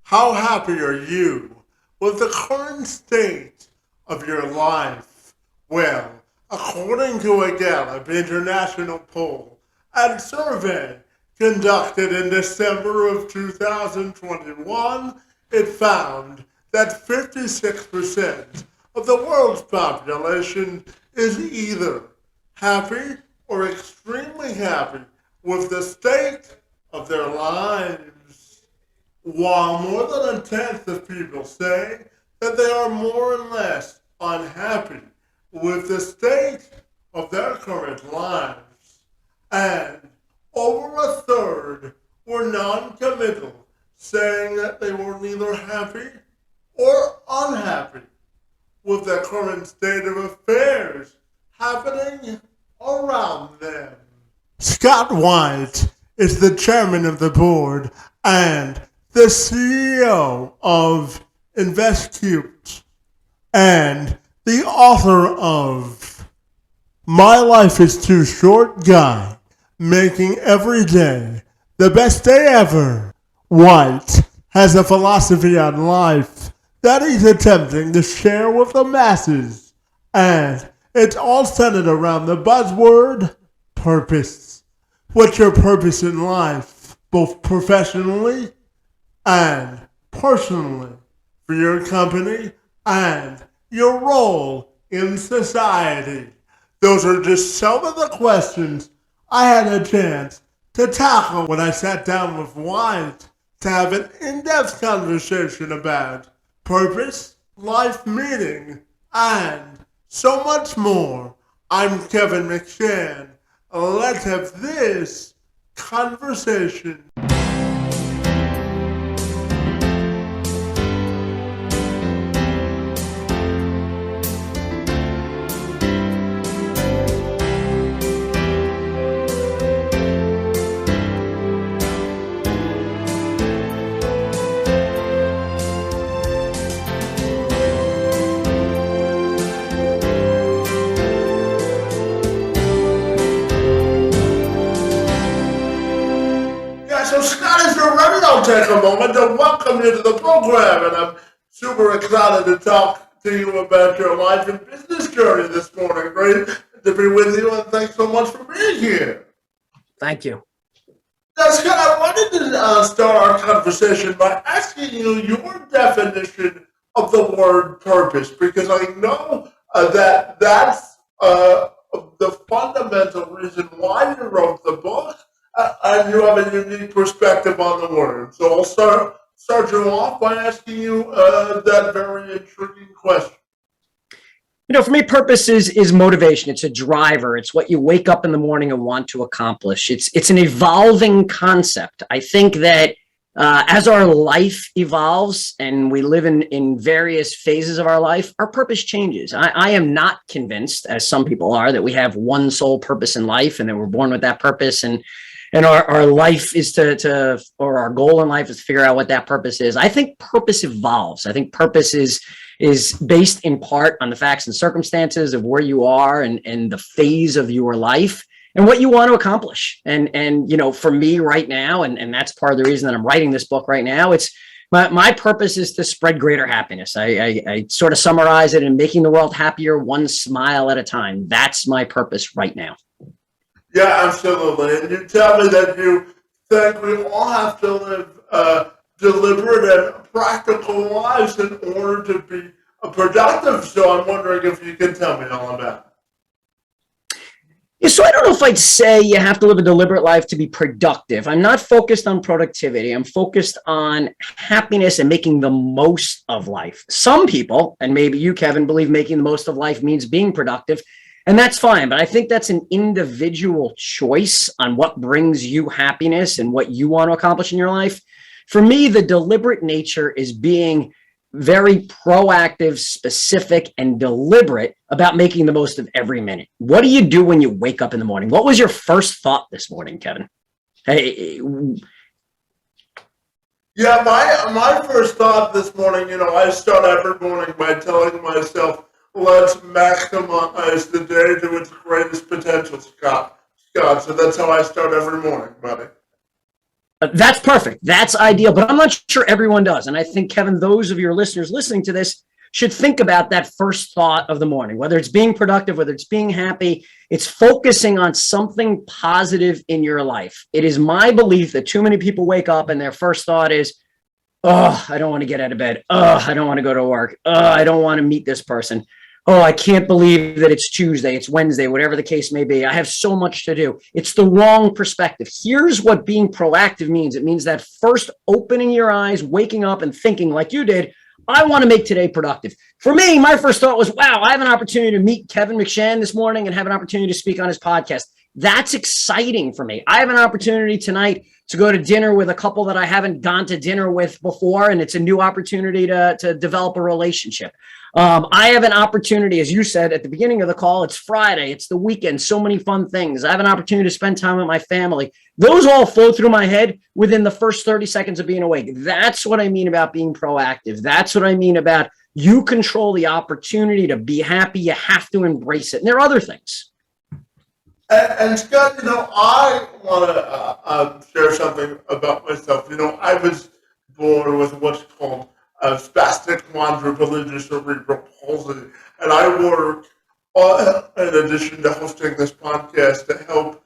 How happy are you with the current state of your life? Well, according to a Gallup international poll and survey conducted in December of 2021, it found that 56% of the world's population is either happy or extremely happy with the state of their lives, while more than a tenth of people say that they are more or less unhappy with the state of their current lives, and over a third were non-committal, saying that they were neither happy or unhappy with the current state of affairs happening around them. Scott White is the chairman of the board and the CEO of InvestCute and the author of My Life is Too Short Guide, Making Every Day the Best Day Ever. White has a philosophy on life that he's attempting to share with the masses, and it's all centered around the buzzword purpose. What's your purpose in life, both professionally and personally, for your company and your role in society? Those are just some of the questions I had a chance to tackle when I sat down with White to have an in-depth conversation about purpose, life meaning, and so much more. I'm Kevin McShann. Let's have this conversation. So Scott, if you're ready, I'll take a moment to welcome you to the program, and I'm super excited to talk to you about your life and business journey this morning. Great to be with you, and thanks so much for being here. Thank you. Now, Scott, I wanted to start our conversation by asking you your definition of the word purpose, because I know that that's the fundamental reason why you wrote the book, and you have a unique perspective on the word. So I'll start you off by asking you that very intriguing question. For me, purpose is motivation. It's a driver. It's what you wake up in the morning and want to accomplish. It's an evolving concept. I think that as our life evolves and we live in various phases of our life, our purpose changes. I am not convinced, as some people are, that we have one sole purpose in life and that we're born with that purpose and our life is or our goal in life is to figure out what that purpose is. I think purpose evolves. I think purpose is based in part on the facts and circumstances of where you are and the phase of your life and what you want to accomplish. And for me right now, and that's part of the reason that I'm writing this book right now, it's my purpose is to spread greater happiness. I sort of summarize it in making the world happier, one smile at a time. That's my purpose right now. Yeah, absolutely. And you tell me that you think we all have to live deliberate and practical lives in order to be productive. So I'm wondering if you can tell me all about it. Yeah, so I don't know if I'd say you have to live a deliberate life to be productive. I'm not focused on productivity. I'm focused on happiness and making the most of life. Some people, and maybe you, Kevin, believe making the most of life means being productive. And that's fine, but I think that's an individual choice on what brings you happiness and what you want to accomplish in your life. For me, the deliberate nature is being very proactive, specific, and deliberate about making the most of every minute. What do you do when you wake up in the morning? What was your first thought this morning, Kevin? Hey. Yeah, my first thought this morning, I start every morning by telling myself, let's maximize the day to its greatest potential, Scott. So that's how I start every morning, buddy. That's perfect. That's ideal, but I'm not sure everyone does. And I think, Kevin, those of your listeners listening to this should think about that first thought of the morning, whether it's being productive, whether it's being happy, it's focusing on something positive in your life. It is my belief that too many people wake up and their first thought is, oh, I don't want to get out of bed. Oh, I don't want to go to work. Oh, I don't want to meet this person. Oh, I can't believe that it's Tuesday, it's Wednesday, whatever the case may be. I have so much to do. It's the wrong perspective. Here's what being proactive means. It means that first opening your eyes, waking up and thinking like you did, I want to make today productive. For me, my first thought was, wow, I have an opportunity to meet Kevin McShann this morning and have an opportunity to speak on his podcast. That's exciting for me. I have an opportunity tonight to go to dinner with a couple that I haven't gone to dinner with before, and it's a new opportunity to develop a relationship. I have an opportunity, as you said at the beginning of the call, it's Friday, it's the weekend, so many fun things. I have an opportunity to spend time with my family. Those all flow through my head within the first 30 seconds of being awake. That's what I mean about being proactive. That's what I mean about you control the opportunity to be happy. You have to embrace it. And there are other things. And Scott, I want to share something about myself. I was born with what's called spastic quadriplegia cerebral palsy, and I work in addition to hosting this podcast to help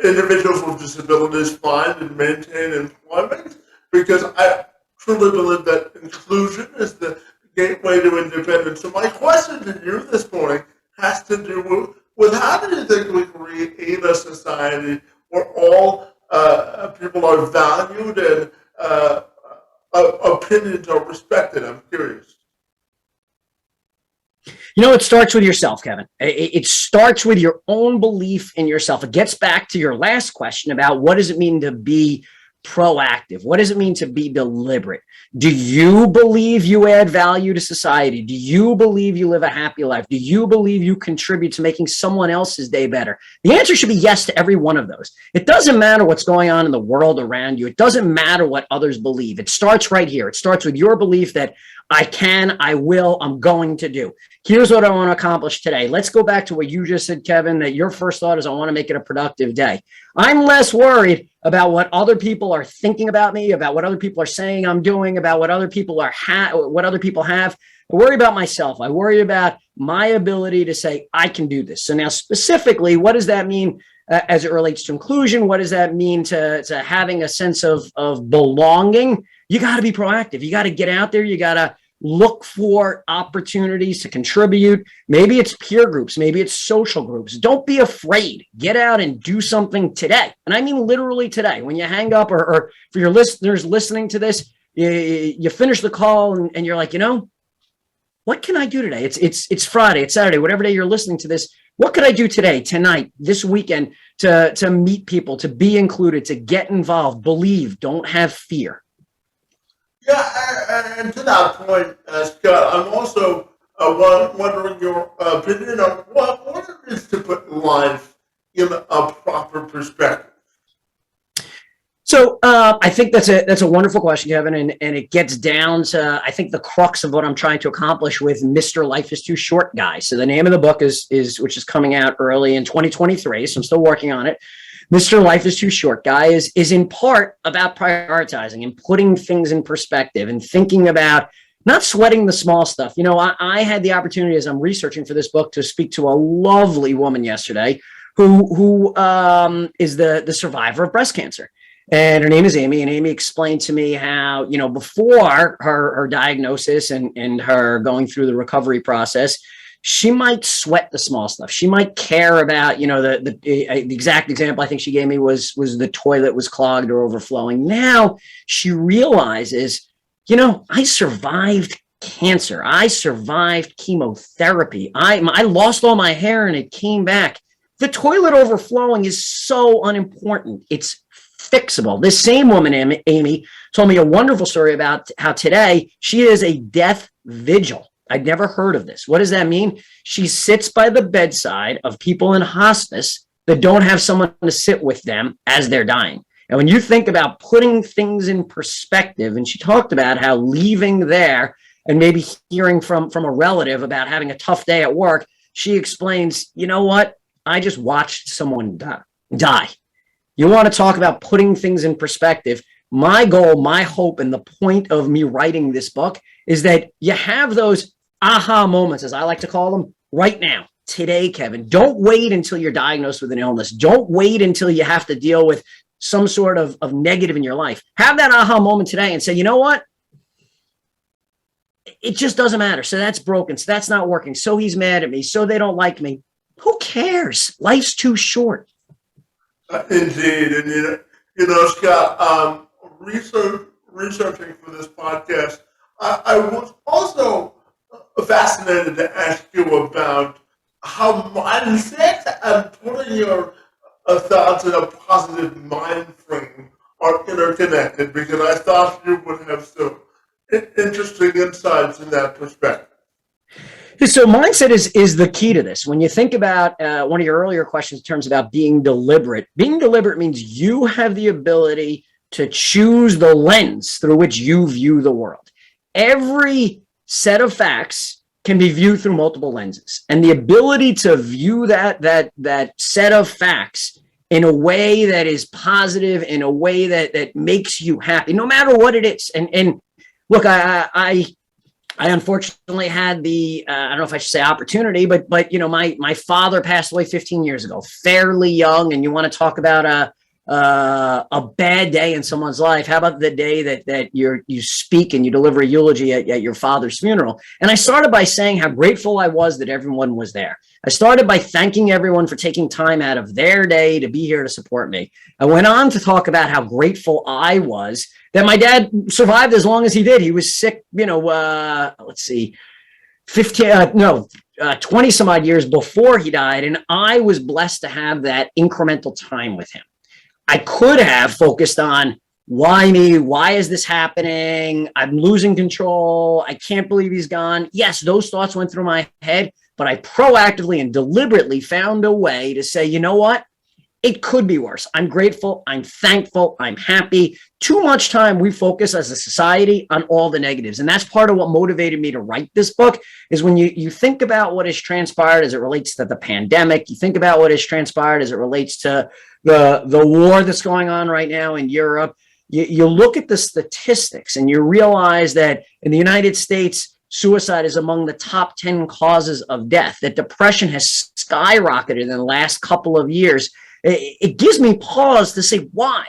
individuals with disabilities find and maintain employment, because I truly believe that inclusion is the gateway to independence. So my question to you this morning has to do with how do you think we create a society where all people are valued and opinions are respected? I'm curious. It starts with yourself, Kevin. It starts with your own belief in yourself. It gets back to your last question about what does it mean to be proactive? What does it mean to be deliberate? Do you believe you add value to society? Do you believe you live a happy life? Do you believe you contribute to making someone else's day better? The answer should be yes to every one of those. It doesn't matter what's going on in the world around you. It doesn't matter what others believe. It starts right here. It starts with your belief that I can, I will, I'm going to do. Here's what I want to accomplish today. Let's go back to what you just said, Kevin, that your first thought is I want to make it a productive day. I'm less worried about what other people are thinking about me, about what other people are saying I'm doing, about what other people are what other people have. I worry about myself. I worry about my ability to say I can do this. So now specifically, what does that mean as it relates to inclusion? What does that mean to having a sense of belonging? You got to be proactive. You got to get out there. You got to look for opportunities to contribute. Maybe it's peer groups. Maybe it's social groups. Don't be afraid. Get out and do something today. And I mean literally today. When you hang up or for your listeners listening to this, you finish the call and you're like, what can I do today? It's Friday, it's Saturday, whatever day you're listening to this. What could I do today, tonight, this weekend to meet people, to be included, to get involved, believe, don't have fear. Yeah, and to that point, Scott, I'm also wondering your opinion on what it is to put life in a proper perspective. So I think that's a wonderful question, Kevin, and it gets down to, I think, the crux of what I'm trying to accomplish with Mr. Life is Too Short Guy. So the name of the book is which is coming out early in 2023, so I'm still working on it. Mr. Life is Too Short Guy is in part about prioritizing and putting things in perspective and thinking about not sweating the small stuff. I had the opportunity as I'm researching for this book to speak to a lovely woman yesterday who is the survivor of breast cancer. And her name is Amy, and Amy explained to me how, before her diagnosis and her going through the recovery process, she might sweat the small stuff. She might care about, the exact example I think she gave me was the toilet was clogged or overflowing. Now she realizes, I survived cancer. I survived chemotherapy. I lost all my hair and it came back. The toilet overflowing is so unimportant. It's fixable. This same woman, Amy, told me a wonderful story about how today she is a death vigil. I'd never heard of this. What does that mean? She sits by the bedside of people in hospice that don't have someone to sit with them as they're dying. And when you think about putting things in perspective, and she talked about how leaving there and maybe hearing from a relative about having a tough day at work, she explains, you know what? I just watched someone die. You want to talk about putting things in perspective. my goal, my hope, and the point of me writing this book is that you have those aha moments, as I like to call them, right now, today, Kevin. Don't wait until you're diagnosed with an illness. Don't wait until you have to deal with some sort of negative in your life. Have that aha moment today and say, you know what? It just doesn't matter. So that's broken. So that's not working. So he's mad at me. So they don't like me. Who cares? Life's too short. Indeed. And Scott, researching for this podcast, I was also fascinated to ask you about how mindset and putting your thoughts in a positive mind frame are interconnected, because I thought you would have some interesting insights in that perspective. So mindset is the key to this. When you think about one of your earlier questions in terms about being deliberate means you have the ability to choose the lens through which you view the world. Every set of facts can be viewed through multiple lenses, and the ability to view that set of facts in a way that is positive, in a way that makes you happy, no matter what it is. And look, I unfortunately had the I don't know if I should say opportunity, but my father passed away 15 years ago, fairly young. And you want to talk about a bad day in someone's life? How about the day that you speak and you deliver a eulogy at your father's funeral? And I started by saying how grateful I was that everyone was there. I started by thanking everyone for taking time out of their day to be here to support me. I went on to talk about how grateful I was that my dad survived as long as he did. He was sick, 20 some odd years before he died. And I was blessed to have that incremental time with him. I could have focused on why me? Why is this happening? I'm losing control. I can't believe he's gone. Yes, those thoughts went through my head, but I proactively and deliberately found a way to say, you know what? It could be worse. I'm grateful. I'm thankful. I'm happy. Too much time we focus as a society on all the negatives. And that's part of what motivated me to write this book, is when you think about what has transpired as it relates to the pandemic, you think about what has transpired as it relates to the war that's going on right now in Europe, you look at the statistics and you realize that in the United States, suicide is among the top 10 causes of death, that depression has skyrocketed in the last couple of years. It gives me pause to say, why?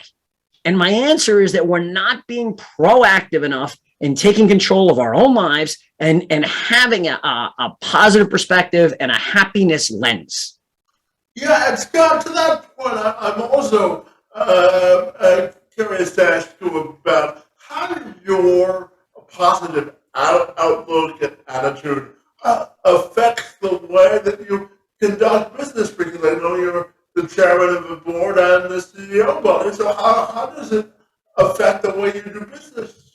And my answer is that we're not being proactive enough in taking control of our own lives and having a positive perspective and a happiness lens. Yeah, and Scott, to that point, I'm also curious to ask you about how did your positive outlook and attitude affect the way that you conduct business? Because I know you're the chairman of the board and the CEO body. So how does it affect the way you do business?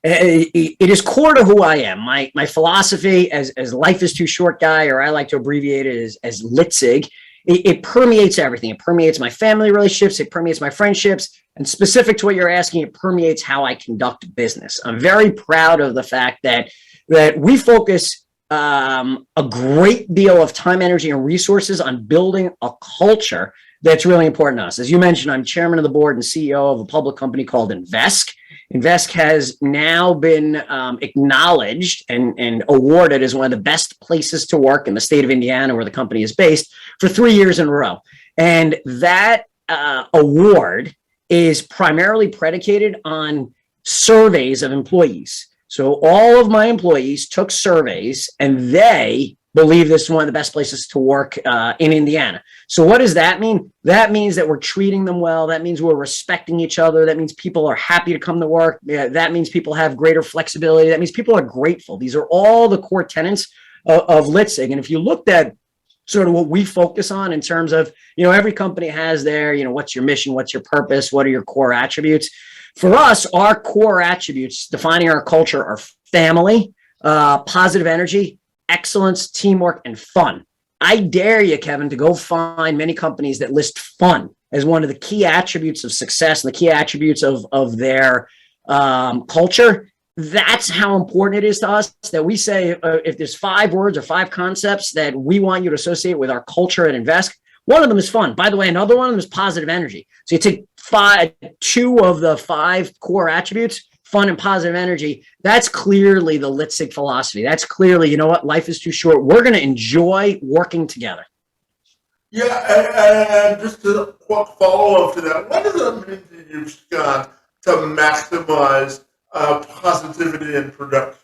It is core to who I am. My philosophy as life is too short guy, or I like to abbreviate it as Litzig, it permeates everything. It permeates my family relationships. It permeates my friendships. And specific to what you're asking, it permeates how I conduct business. I'm very proud of the fact that we focus a great deal of time, energy, and resources on building a culture that's really important to us. As you mentioned, I'm chairman of the board and CEO of a public company called Invesque. Invesque has now been acknowledged and awarded as one of the best places to work in the state of Indiana, where the company is based, for 3 years in a row. And that award is primarily predicated on surveys of employees. So all of my employees took surveys, and they believe this is one of the best places to work in Indiana. So what does that mean? That means that we're treating them well. That means we're respecting each other. That means people are happy to come to work. That means people have greater flexibility. That means people are grateful. These are all the core tenets of Litzig. And if you looked at sort of what we focus on in terms of, every company has their, what's your mission? What's your purpose? What are your core attributes? For us, our core attributes defining our culture are family, positive energy, excellence, teamwork, and fun. I dare you, Kevin, to go find many companies that list fun as one of the key attributes of success and the key attributes of their culture. That's how important it is to us that we say, if there's 5 words or 5 concepts that we want you to associate with our culture at Invesque, One of them is fun. By the way, another one of them is positive energy. So you take two of the five core attributes, fun and positive energy. That's clearly the Litzig philosophy. That's clearly, you know what, life is too short. We're going to enjoy working together. Yeah, and just a quick follow-up to that, what does it mean to you, Scott, to maximize positivity and production?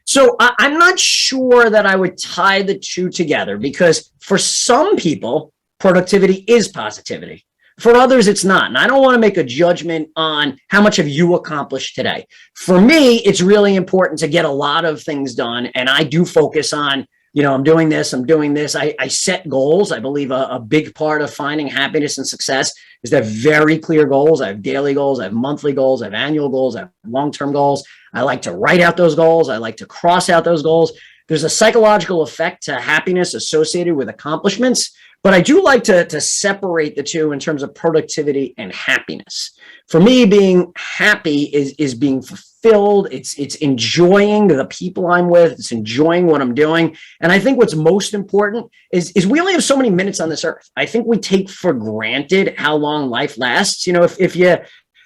So I'm not sure that I would tie the two together, because for some people, productivity is positivity. For others, it's not. And I don't want to make a judgment on how much have you accomplished today. For me, it's really important to get a lot of things done. And I do focus on, I'm doing this, I'm doing this. I set goals. I believe a big part of finding happiness and success is to have very clear goals. I have daily goals, I have monthly goals, I have annual goals, I have long-term goals. I like to write out those goals. I like to cross out those goals. There's a psychological effect to happiness associated with accomplishments, but I do like to separate the two in terms of productivity and happiness. For me, being happy is being fulfilled. It's enjoying the people I'm with. It's enjoying what I'm doing. And I think what's most important is we only have so many minutes on this earth. I think we take for granted how long life lasts. If you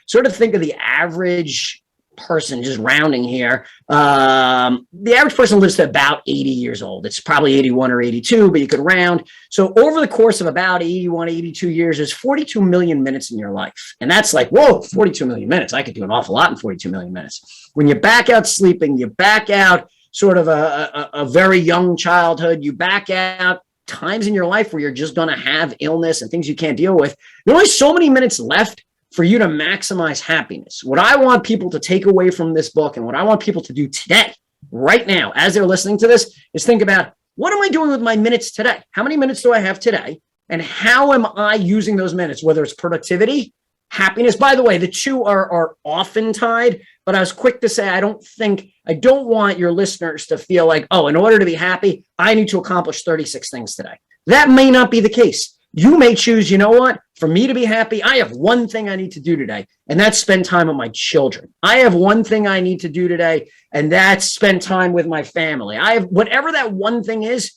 sort of think of the average person, just rounding here, the average person lives to about 80 years old. It's probably 81 or 82, but you could round. So over the course of about 81, 82 years, there's 42 million minutes in your life. And that's like, whoa, 42 million minutes. I could do an awful lot in 42 million minutes. When you back out sleeping, you back out sort of a very young childhood, you back out times in your life where you're just going to have illness and things you can't deal with. There's only so many minutes left for you to maximize happiness. What I want people to take away from this book, and what I want people to do today, right now, as they're listening to this, is think about, what am I doing with my minutes today? How many minutes do I have today? And how am I using those minutes, whether it's productivity, happiness? By the way, the two are often tied, but I was quick to say, I don't want your listeners to feel like, oh, in order to be happy, I need to accomplish 36 things today. That may not be the case. You may choose, you know what? For me to be happy, I have one thing I need to do today, and that's spend time with my children. I have one thing I need to do today, and that's spend time with my family. I have whatever that one thing is,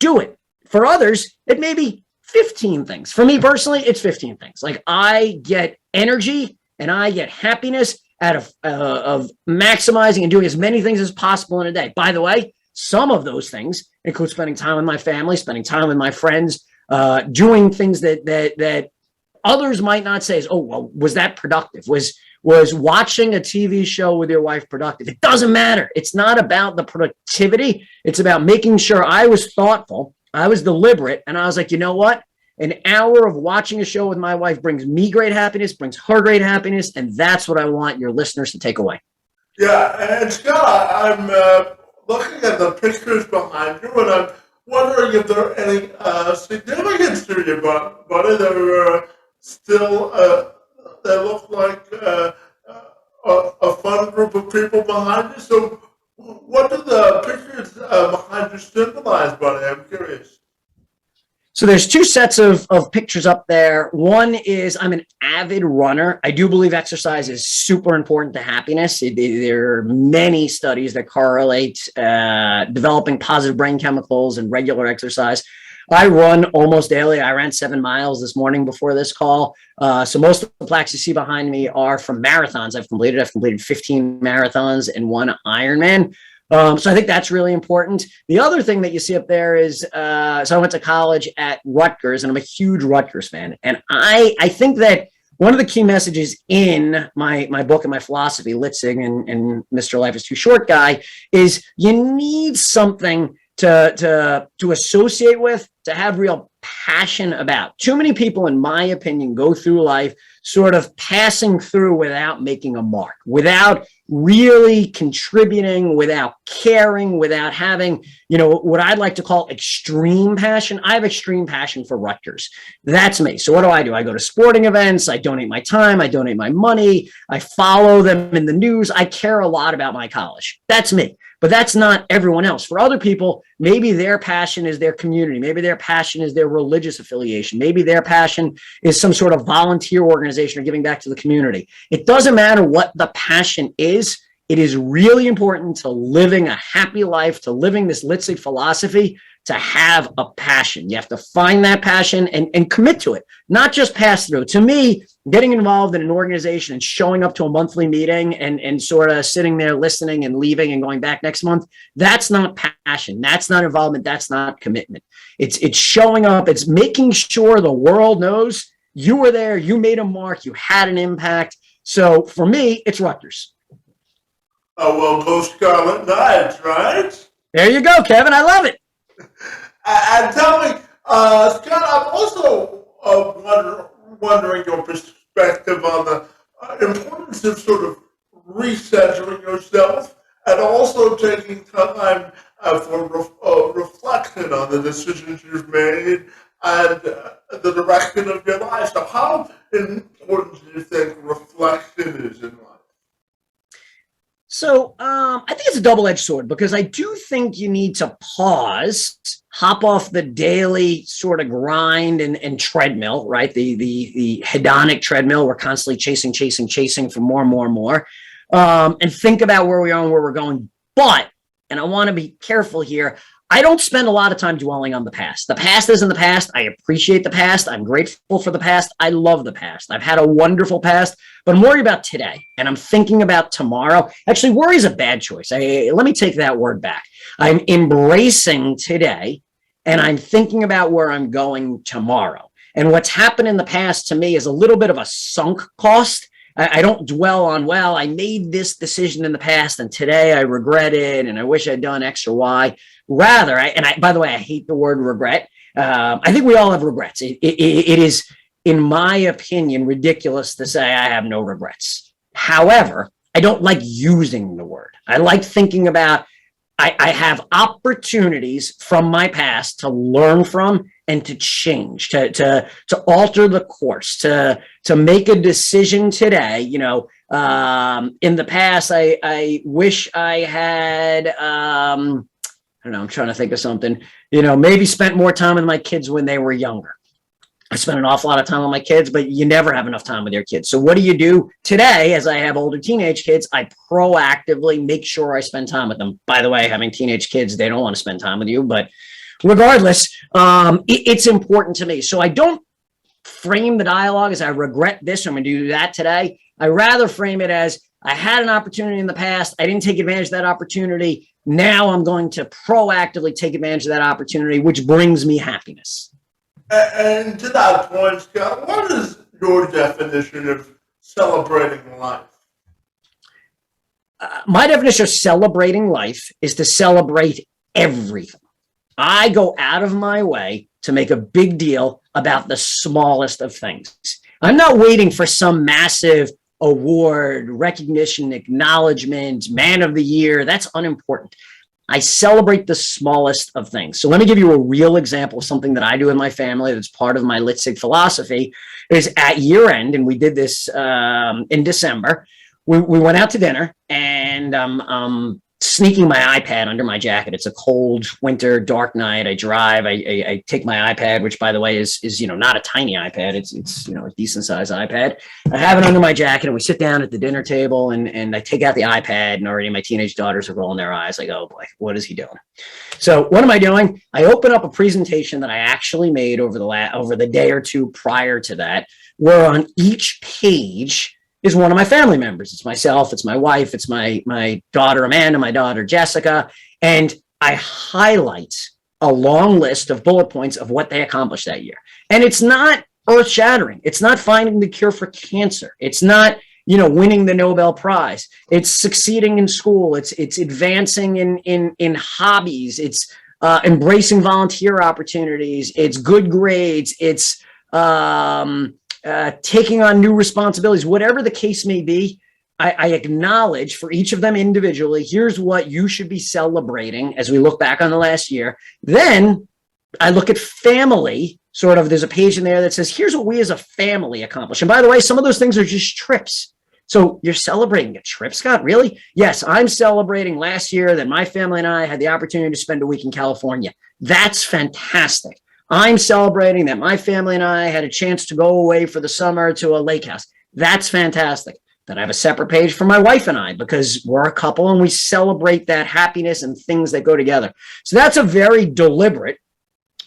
do it. For others, it may be 15 things. For me personally, it's 15 things. Like, I get energy and I get happiness out of maximizing and doing as many things as possible in a day. By the way, some of those things include spending time with my family, spending time with my friends, doing things that others might not say is, oh, well, was that productive? Was watching a TV show with your wife productive? It doesn't matter. It's not about the productivity. It's about making sure I was thoughtful, I was deliberate, and I was like, you know what? An hour of watching a show with my wife brings me great happiness, brings her great happiness, and that's what I want your listeners to take away. Yeah, and Scott, I'm looking at the pictures behind you, and I'm wondering if there are any significance to you, buddy. They're still, they look like a fun group of people behind you. So what do the pictures behind you symbolize, buddy? I'm curious. So there's two sets of pictures up there. One is, I'm an avid runner. I do believe exercise is super important to happiness. There are many studies that correlate developing positive brain chemicals and regular exercise. I run almost daily. I ran 7 miles this morning before this call. So most of the plaques you see behind me are from marathons I've completed. I've completed 15 marathons and 1 Ironman. So I think that's really important. The other thing that you see up there is, so I went to college at Rutgers, and I'm a huge Rutgers fan. And I think that one of the key messages in my book and my philosophy, Litzig and Mr. Life is Too Short guy, is you need something to associate with, to have real passion about. Too many people, in my opinion, go through life sort of passing through without making a mark, without really contributing, without caring, without having, what I'd like to call extreme passion. I have extreme passion for Rutgers. That's me. So what do? I go to sporting events. I donate my time. I donate my money. I follow them in the news. I care a lot about my college. That's me. But that's not everyone else. For other people, maybe their passion is their community. Maybe their passion is their religious affiliation. Maybe their passion is some sort of volunteer organization or giving back to the community. It doesn't matter what the passion is. It is really important to living a happy life, to living this Litzig philosophy, to have a passion. You have to find that passion and commit to it, not just pass through. To me, getting involved in an organization and showing up to a monthly meeting and sort of sitting there listening and leaving and going back next month, that's not passion. That's not involvement. That's not commitment. It's showing up. It's making sure the world knows you were there, you made a mark, you had an impact. So for me, it's Rutgers. Oh, well, go Scarlet Knights, right? There you go, Kevin. I love it. And tell me, Scott, I'm also wondering your perspective on the importance of sort of recentering yourself and also taking time for reflection on the decisions you've made and the direction of your life. So how important do you think reflection is in life? So I think it's a double-edged sword because I do think you need to pause, hop off the daily sort of grind and treadmill, right? The hedonic treadmill. We're constantly chasing for more and more and more, and think about where we are and where we're going. But, and I want to be careful here, I don't spend a lot of time dwelling on the past. The past isn't the past. I appreciate the past. I'm grateful for the past. I love the past. I've had a wonderful past, but I'm worried about today and I'm thinking about tomorrow. Actually, worry is a bad choice. Let me take that word back. I'm embracing today and I'm thinking about where I'm going tomorrow. And what's happened in the past to me is a little bit of a sunk cost. I don't dwell on, well, I made this decision in the past and today I regret it and I wish I'd done X or Y. Rather, by the way, I hate the word regret. I think we all have regrets. It is, in my opinion, ridiculous to say I have no regrets. However, I don't like using the word. I like thinking about I have opportunities from my past to learn from and to change, to alter the course, to make a decision today. You know, in the past, I wish I had, I don't know, I'm trying to think of something, you know, maybe spent more time with my kids when they were younger. I spent an awful lot of time with my kids, but you never have enough time with your kids. So what do you do today? As I have older teenage kids, I proactively make sure I spend time with them. By the way, having teenage kids, they don't want to spend time with you, but regardless, it's important to me. So I don't frame the dialogue as I regret this, I'm going to do that today. I rather frame it as I had an opportunity in the past. I didn't take advantage of that opportunity. Now I'm going to proactively take advantage of that opportunity, which brings me happiness. And to that point, Scott, what is your definition of celebrating life? My definition of celebrating life is to celebrate everything. I go out of my way to make a big deal about the smallest of things. I'm not waiting for some massive award, recognition, acknowledgement, man of the year. That's unimportant. I celebrate the smallest of things. So let me give you a real example of something that I do in my family that's part of my Litzig philosophy. Is at year end, and we did this in December, we went out to dinner, and sneaking my iPad under my jacket. It's a cold winter, dark night. I drive. I take my iPad, which by the way is not a tiny iPad. It's a decent sized iPad. I have it under my jacket, and we sit down at the dinner table, and I take out the iPad, and already my teenage daughters are rolling their eyes like, oh boy, what is he doing? So what am I doing? I open up a presentation that I actually made over the day or two prior to that, where on each page is one of my family members. It's myself, it's my wife, it's my daughter Amanda, my daughter Jessica, and I highlight a long list of bullet points of what they accomplished that year. And it's not earth-shattering. It's not finding the cure for cancer. It's not, winning the Nobel Prize. It's succeeding in school. It's advancing in hobbies. It's embracing volunteer opportunities. It's good grades. It's taking on new responsibilities, whatever the case may be. I acknowledge for each of them individually, here's what you should be celebrating as we look back on the last year. Then I look at family, sort of, there's a page in there that says, here's what we as a family accomplished. And by the way, some of those things are just trips. So you're celebrating a trip, Scott? Really? Yes, I'm celebrating last year that my family and I had the opportunity to spend a week in California. That's fantastic. I'm celebrating that my family and I had a chance to go away for the summer to a lake house. That's fantastic. Then I have a separate page for my wife and I, because we're a couple and we celebrate that happiness and things that go together. So that's a very deliberate,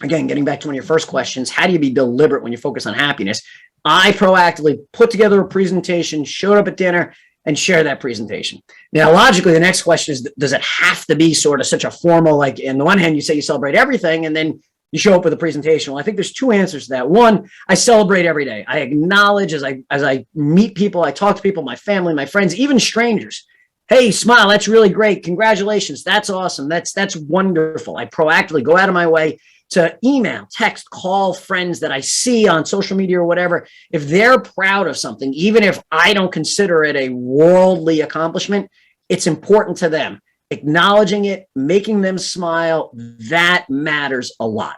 again, getting back to one of your first questions, how do you be deliberate when you focus on happiness? I proactively put together a presentation, showed up at dinner, and share that presentation. Now, logically, the next question is, does it have to be sort of such a formal, like, on the one hand, you say you celebrate everything, and then you show up with a presentation? Well, I think there's two answers to that. One, I celebrate every day. I acknowledge as I meet people, I talk to people, my family, my friends, even strangers. Hey, smile, that's really great. Congratulations. That's awesome. That's wonderful. I proactively go out of my way to email, text, call friends that I see on social media or whatever. If they're proud of something, even if I don't consider it a worldly accomplishment, it's important to them. Acknowledging it, making them smile, that matters a lot.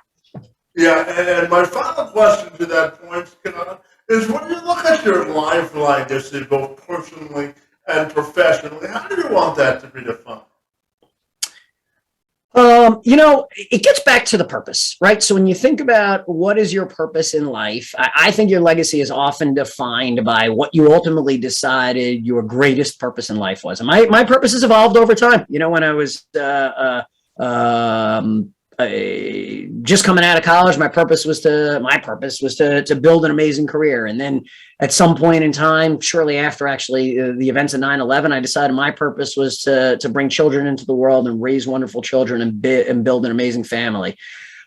Yeah, and my final question to that point, Scott, is when you look at your life legacy, both personally and professionally, how do you want that to be defined? It gets back to the purpose, right? So when you think about what is your purpose in life, I think your legacy is often defined by what you ultimately decided your greatest purpose in life was. And my purpose has evolved over time. When I was just coming out of college, my purpose was to build an amazing career. And then at some point in time, shortly after actually the events of 9/11, I decided my purpose was to bring children into the world and raise wonderful children and build an amazing family.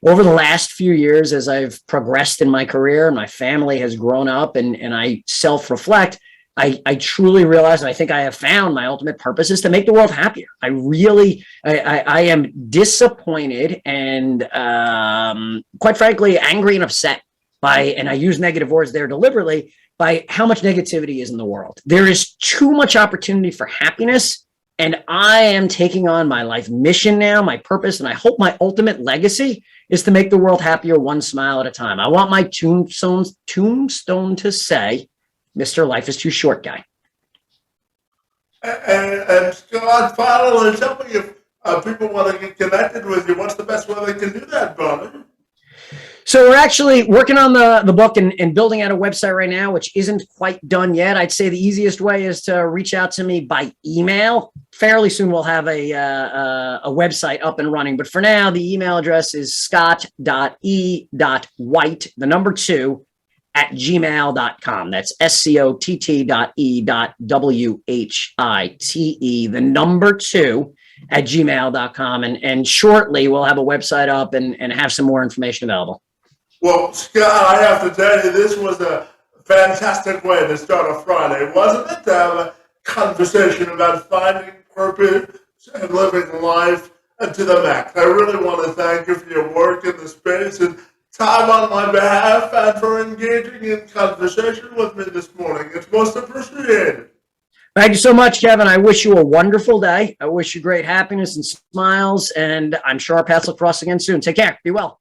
Over the last few years, as I've progressed in my career, my family has grown up, and I self-reflect, I truly realize, and I think I have found my ultimate purpose is to make the world happier. I am disappointed and quite frankly, angry and upset by, and I use negative words there deliberately, by how much negativity is in the world. There is too much opportunity for happiness, and I am taking on my life mission now, my purpose, and I hope my ultimate legacy is to make the world happier one smile at a time. I want my tombstone to say, Mr. Life is too short, guy. And Scott, finally, tell me if people want to get connected with you, what's the best way they can do that, brother? So we're actually working on the book and building out a website right now, which isn't quite done yet. I'd say the easiest way is to reach out to me by email. Fairly soon we'll have a website up and running. But for now, the email address is scott.e.white, the number 2, @gmail.com. That's scott.e.white, the number 2, @gmail.com. And shortly we'll have a website up and have some more information available. Well, Scott, I have to tell you, this was a fantastic way to start a Friday, wasn't it? To have a conversation about finding purpose and living life to the max. I really want to thank you for your work in the space and time on my behalf and for engaging in conversation with me this morning. It's most appreciated. Thank you so much, Kevin. I wish you a wonderful day. I wish you great happiness and smiles, and I'm sure our paths will cross again soon. Take care. Be well.